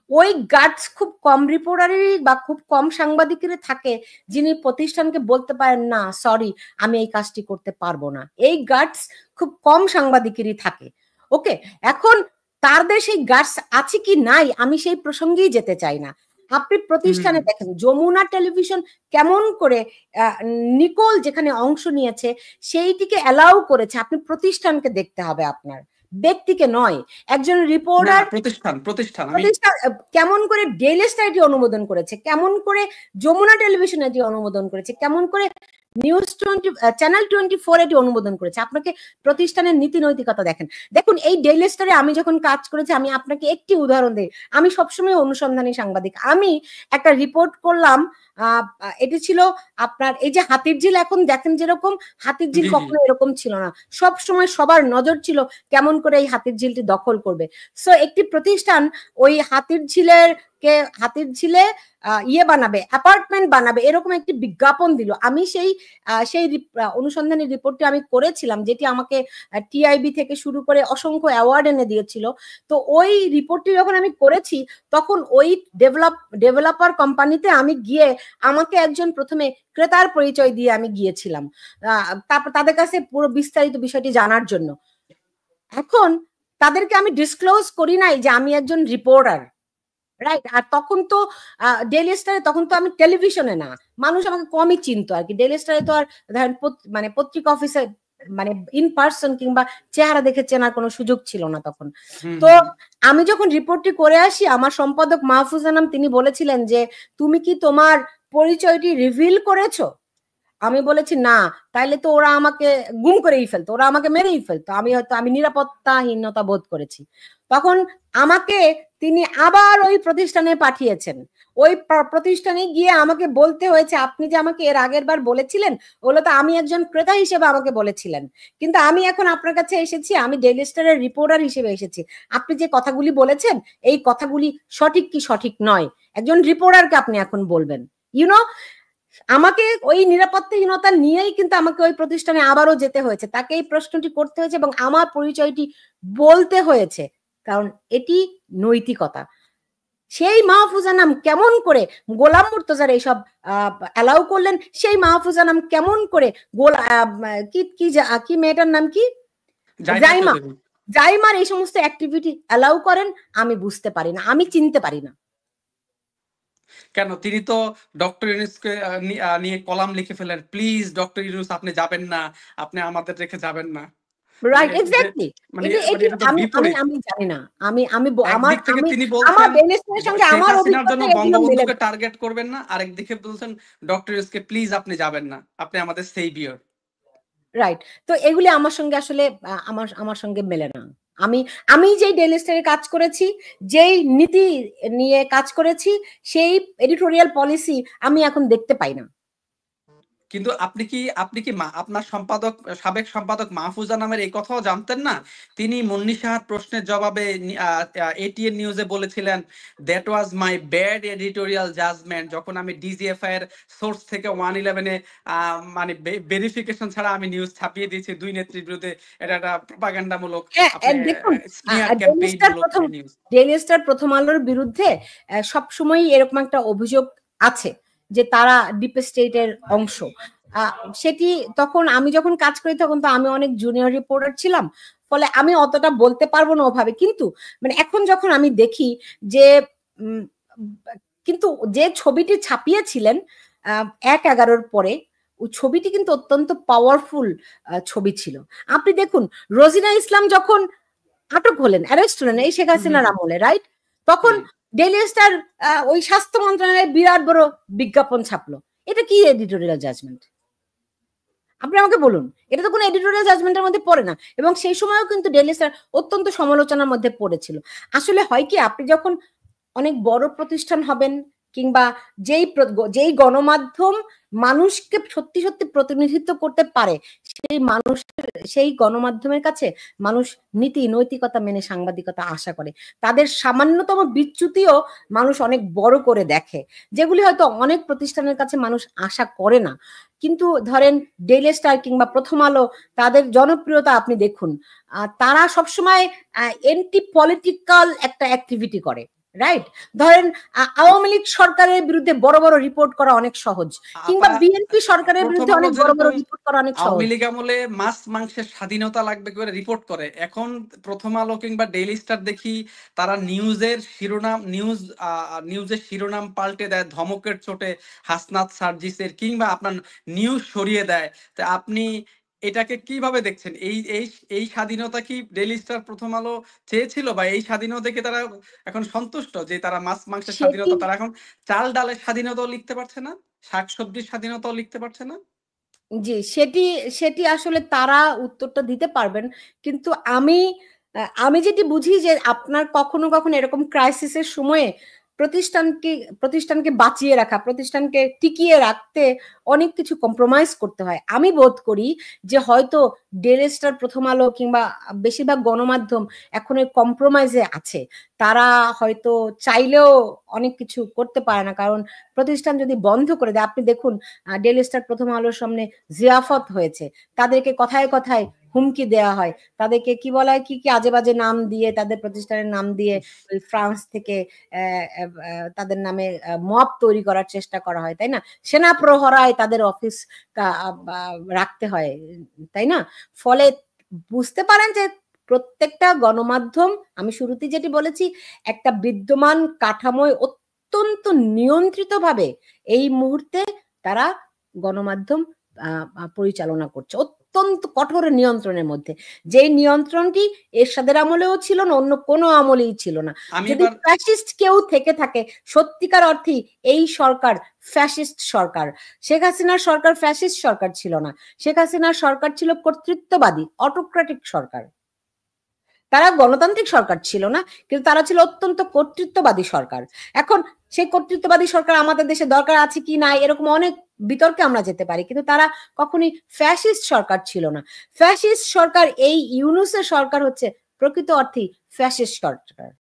ওই গার্ডস খুব কম রিপোর্টারই বা খুব কম সাংবাদিকেরই থাকে যিনি প্রতিষ্ঠানকে বলতে পারেন না সরি আমি এই কাজটি করতে পারবো না। এই গার্ডস খুব কম সাংবাদিকেরই থাকে। ওকে, এখন তাদের সেই গার্ডস আছে কি নাই আমি সেই প্রসঙ্গেই যেতে চাই না। আপনি প্রতিষ্ঠানে দেখেন যমুনা টেলিভিশন কেমন করে নিকোল যেখানে অংশ নিয়েছে সেইটিকে অ্যালাউ করেছে। আপনি প্রতিষ্ঠানকে দেখতে হবে, আপনার ব্যক্তিকে নয়। একজন রিপোর্টার প্রতিষ্ঠান কেমন করে ডেইলি স্টার এটি অনুমোদন করেছে, কেমন করে যমুনা টেলিভিশন এটি অনুমোদন করেছে, কেমন করে নিউজ 20 চ্যানেল 24 এটি অনুমোদন করেছে। আপনাকে প্রতিষ্ঠানের নীতি নৈতিকতা দেখেন। দেখুন এই ডেইলি স্টারে আমি যখন কাজ করেছি, আমি আপনাকে একটি উদাহরণ দিই, আমি সবসময় অনুসন্ধানী সাংবাদিক। আমি একটা রিপোর্ট করলাম, এটি ছিল আপনার এই যে হাতির ঝিল, এখন দেখেন যেরকম হাতির ঝিল কখনো এরকম ছিল না, সব সময় সবার নজর ছিল কেমন করে এই হাতির ঝিলটি দখল করবে। সো একটি প্রতিষ্ঠান ওই হাতির ঝিলে বানাবে, অ্যাপার্টমেন্ট বানাবে, এরকম একটি বিজ্ঞাপন দিল। আমি সেই অনুসন্ধানী রিপোর্টটি আমি করেছিলাম, যেটি আমাকে টিআইবি থেকে শুরু করে অসংখ্য অ্যাওয়ার্ড এনে দিয়েছিল। তো ওই রিপোর্টটি যখন আমি করেছি তখন ওই ডেভেলপার কোম্পানিতে আমি গিয়ে আমাকে একজন প্রথমে ক্রেতার পরিচয় দিয়ে আমি গিয়েছিলাম, তারপর তাদের কাছে পুরো বিস্তারিত বিষয়টি জানার জন্য। এখন তাদেরকে আমি ডিসক্লোজ করি নাই যে আমি একজন রিপোর্টার, রাইট? আর তখন তো ডেইলি স্টারে তখন তো আমি টেলিভিশনে না, মানুষ আমাকে কমই চিনতো আর কি। ডেইলি স্টারে তো আর ধরেন মানে পত্রিকা অফিসে মানে ইন পার্সন কিংবা চেহারা দেখে চেনার কোনো সুযোগ ছিল না তখন। তো আমি যখন রিপোর্টটি করে আসি, আমার সম্পাদক মাহফুজ আনাম তিনি বলেছিলেন যে তুমি কি তোমার পরিচয়টি রিভিল করেছো? আমি বলেছি না, তাইলে তো ওরা আমাকে গুম করেই ফেলতো, ওরা আমাকে মেরেই ফেলতো, আমি নিরাপত্তাহীনতা বোধ করেছি। তখন আমাকে তিনি আবার ওই প্রতিষ্ঠানে পাঠিয়েছেন। ওই প্রতিষ্ঠানে গিয়ে আমাকে বলতে হয়েছে আপনি যে আমাকে এর আগের বার বলেছিলেন ওগুলো তো আমি একজন ক্রেতা হিসেবে আমাকে বলেছিলেন, কিন্তু আমি এখন আপনার কাছে এসেছি, আমি ডেইলি স্টারের রিপোর্টার হিসেবে এসেছি। আপনি যে কথাগুলি বলেছেন এই কথাগুলি সঠিক কি সঠিক নয়, একজন রিপোর্টারকে আপনি এখন বলবেন। ইউনো, আমাকে ওই নিরাপত্তাহীনতা নিয়েই কিন্তু আমাকে ওই প্রতিষ্ঠানে আবারও যেতে হয়েছে, তাকে এই প্রশ্নটি করতে হয়েছে এবং আমার পরিচয়টি বলতে হয়েছে, কারণ এটি নৈতিকতা। সেই মাহফুজ আনাম কেমন করে গোলাম মুর্তজার এইসব অ্যালাউ করলেন, সেই মাহফুজ আনাম কেমন করে কি মেয়েটার নাম কি জাইমার এই সমস্ত অ্যাক্টিভিটি অ্যালাউ করেন আমি বুঝতে পারি না, আমি চিনতে পারি না। কেন তিনি তো ডক্টর ইউনূসকে নিয়ে কলাম লিখে ফেলেন, প্লিজ ডক্টর ইউনূস আপনি যাবেন না, আপনি আমাদের রেখে যাবেন না। Right, exactly. আমি জানি না, আমার বেনেসের সঙ্গে আমার অভিজ্ঞতা বঙ্গবন্ধুকে টার্গেট করবেন না, আরেকদিকে বলছেন ডক্টর ইউনূসকে প্লিজ আপনি যাবেন না, আপনি আমাদের সেভিয়র। রাইট, তো এগুলি আমার সঙ্গে আসলে আমার সঙ্গে মেলে না। আমি যেই ডেইলি স্টারে কাজ করেছি, যেই নীতি নিয়ে কাজ করেছি, সেই এডিটোরিয়াল পলিসি আমি এখন দেখতে পাই না। কিন্তু আপনি কি আপনার সাবেক সম্পাদক মাহফুজ আনামের এই কথাও জানতেন না? তিনি মুন্নি সাহার প্রশ্নের জবাবে এটিএন নিউজে বলেছিলেন that was my bad editorial judgement, যখন আমি ডিজিএফআই এর সোর্স থেকে 111 এ মানে ভেরিফিকেশন ছাড়া আমি নিউজ ছাপিয়ে দিয়েছি দুই নেত্রীর বিরুদ্ধে, এটা একটা প্রপাগান্ডামূলক ডেইলি স্টার প্রথম আলোর বিরুদ্ধে সবসময় এরকম একটা অভিযোগ আছে যে তারা ডিপ স্টেটের অংশ। সেটি তখন আমি যখন কাজ করি তখন তো আমি অনেক জুনিয়র রিপোর্টার ছিলাম, ফলে আমি অতটা বলতে পারবো না ওভাবে। কিন্তু মানে এখন যখন আমি দেখি যে কিন্তু যে ছবিটি ছাপিয়েছিলেন 1/11 পরে, ওই ছবিটি কিন্তু অত্যন্ত পাওয়ারফুল ছবি ছিল। আপনি দেখুন রোজিনা ইসলাম যখন আটক হলেন, অ্যারেস্ট হলেন এই শেখ হাসিনার আমলে, রাইট? তখন ডেইলি স্টার ওই স্বাস্থ্য মন্ত্রণালয়ে বিরাট বড় বিজ্ঞাপন ছাপলো। এটা কি এডিটোরিয়াল জাজমেন্ট? আপনি আমাকে বলুন, এটা তো কোনো এডিটোরিয়াল জাজমেন্টের মধ্যে পড়ে না। এবং সেই সময়ও কিন্তু ডেইলি স্টার অত্যন্ত সমালোচনার মধ্যে পড়েছিল। আসলে হয় কি, আপনি যখন অনেক বড় প্রতিষ্ঠান হবেন কিংবা যেই গণমাধ্যম মানুষকে সত্যি সত্যি প্রতিনিধিত্ব করতে পারে, সেই গণমাধ্যমের কাছে মানুষ নীতি নৈতিকতা মেনে সাংবাদিকতা আশা করে। তাদের সামান্যতম বিচ্যুতিও মানুষ অনেক বড় করে দেখে, যেগুলি হয়তো অনেক প্রতিষ্ঠানের কাছে মানুষ আশা করে না। কিন্তু ধরেন ডেইলি স্টার কিংবা প্রথম আলো, তাদের জনপ্রিয়তা আপনি দেখুন, তারা সবসময় এন্টি পলিটিক্যাল একটা অ্যাক্টিভিটি করে, রাইট? ধরেন আওয়ামী লীগ সরকারের বিরুদ্ধে বড় বড় রিপোর্ট করা অনেক সহজ, কিংবা বিএনপি সরকারের বিরুদ্ধে অনেক বড় বড় রিপোর্ট করা অনেক সহজ। আওয়ামী লীগ আমলে মাছ মাংসের স্বাধীনতা লাগবে করে রিপোর্ট করে, এখন প্রথম আলো কিংবা ডেইলি স্টার দেখি তারা নিউজের শিরোনাম পাল্টে দেয় ধমকের চোটে হাসনাত সার্জিসের, কিংবা আপনার নিউজ সরিয়ে দেয়। তা আপনি এটাকে কিভাবে দেখছেন? এই এই এই স্বাধীনতা কি ডেইলি স্টার প্রথম আলো চেয়েছিল, বা এই স্বাধীনতা কি তারা এখন সন্তুষ্ট যে তারা মাছ মাংসের স্বাধীনতা, তারা এখন চাল ডালের স্বাধীনতাও লিখতে পারছে না, শাকসবজির স্বাধীনতাও লিখতে পারছে না? জি, সেটি আসলে তারা উত্তরটা দিতে পারবেন, কিন্তু আমি যেটি বুঝি যে আপনার কখনো কখনো এরকম ক্রাইসিসের সময়ে প্রতিষ্ঠানকে বাঁচিয়ে রাখা, প্রতিষ্ঠানকে টিকিয়ে রাখতে অনেক কিছু কম্প্রোমাইজ করতে হয়। আমি বোধ করি যে হয়তো ডেইলি স্টার, প্রথম আলো কিংবা বেশিরভাগ গণমাধ্যম এখন ওই কম্প্রোমাইজে আছে। তারা হয়তো চাইলেও অনেক কিছু করতে পারে না, কারণ প্রতিষ্ঠান যদি বন্ধ করে দেয়, আপনি দেখুন ডেইলি স্টার, প্রথম আলোর সামনে জিয়াফত হয়েছে, তাদেরকে কথায় কথায় হুমকি দেয়া হয়, তাদেরকে কি বলা হয়, কি কি আজে বাজে নাম দিয়ে, তাদের প্রতিষ্ঠানের নাম দিয়ে ওই ফ্রান্স থেকে তাদের নামে মব তৈরি করার চেষ্টা করা হয়, তাই না? সেনা প্রহরায় তাদের অফিস রাখতে হয়, তাই না? ফলে বুঝতে পারেন যে প্রত্যেকটা গণমাধ্যম, আমি শুরুতে যেটি বলেছি, একটা বিদ্যমান কাঠামোয় অত্যন্ত নিয়ন্ত্রিতভাবে এই মুহূর্তে তারা গণমাধ্যম পরিচালনা করছে, অত্যন্ত কঠোর নিয়ন্ত্রণের মধ্যে। যেই নিয়ন্ত্রণটি এরশাদের আমলেও ছিল না, অন্য কোনো আমলেই ছিল না। যদি ফ্যাসিস্ট কেউ থেকে থাকে, সত্যিকার অর্থেই এই সরকার ফ্যাসিস্ট সরকার। শেখ হাসিনার সরকার ফ্যাসিস্ট সরকার ছিল না, শেখ হাসিনার সরকার ছিল কর্তৃত্ববাদী, অটোক্রেটিক সরকার। তারা গণতান্ত্রিক সরকার ছিল না, কিন্তু তারা ছিল অত্যন্ত কর্তৃত্ববাদী সরকার। এখন সেই কর্তৃত্ববাদী সরকার আমাদের দেশে দরকার আছে কি না, এরকম অনেক বিতর্কে আমরা যেতে পারি, কিন্তু তারা কখনোই ফ্যাসিস্ট সরকার ছিল না। ফ্যাসিস্ট সরকার, এই ইউনূসের সরকার হচ্ছে প্রকৃত অর্থেই ফ্যাসিস্ট সরকার।